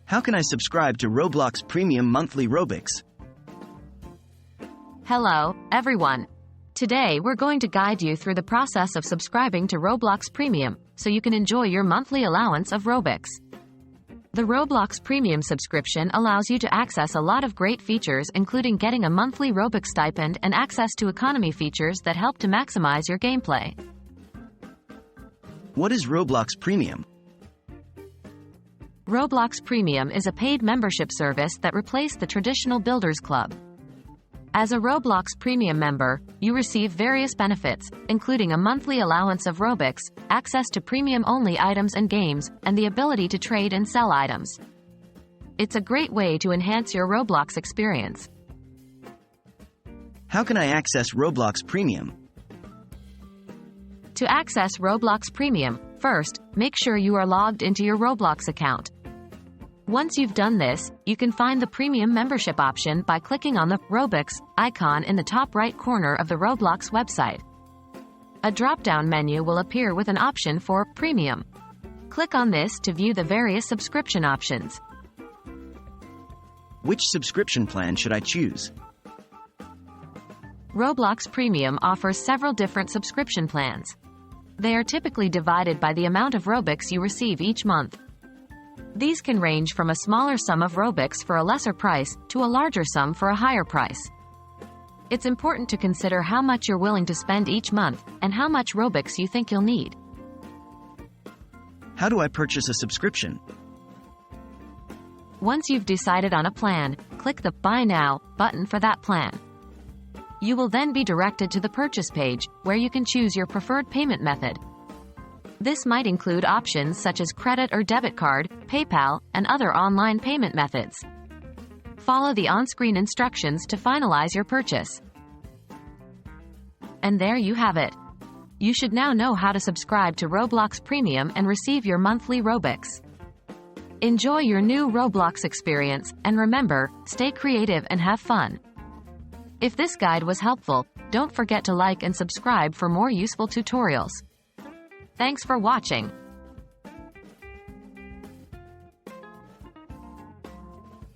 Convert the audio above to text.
How can I subscribe to Roblox Premium Monthly Robux? Hello, everyone. Today we're going to guide you through the process of subscribing to Roblox Premium, so you can enjoy your monthly allowance of Robux. The Roblox Premium subscription allows you to access a lot of great features, including getting a monthly Robux stipend and access to economy features that help to maximize your gameplay. What is Roblox Premium? Roblox Premium is a paid membership service that replaced the traditional Builders Club. As a Roblox Premium member, you receive various benefits, including a monthly allowance of Robux, access to premium-only items and games, and the ability to trade and sell items. It's a great way to enhance your Roblox experience. How can I access Roblox Premium? To access Roblox Premium, first, make sure you are logged into your Roblox account. Once you've done this, you can find the Premium membership option by clicking on the Robux icon in the top right corner of the Roblox website. A drop-down menu will appear with an option for Premium. Click on this to view the various subscription options. Which subscription plan should I choose? Roblox Premium offers several different subscription plans. They are typically divided by the amount of Robux you receive each month. These can range from a smaller sum of Robux for a lesser price to a larger sum for a higher price. It's important to consider how much you're willing to spend each month and how much Robux you think you'll need. How do I purchase a subscription? Once you've decided on a plan, click the Buy Now button for that plan. You will then be directed to the purchase page, where you can choose your preferred payment method. This might include options such as credit or debit card, PayPal, and other online payment methods. Follow the on-screen instructions to finalize your purchase. And there you have it. You should now know how to subscribe to Roblox Premium and receive your monthly Robux. Enjoy your new Roblox experience, and remember, stay creative and have fun. If this guide was helpful, don't forget to like and subscribe for more useful tutorials. Thanks for watching.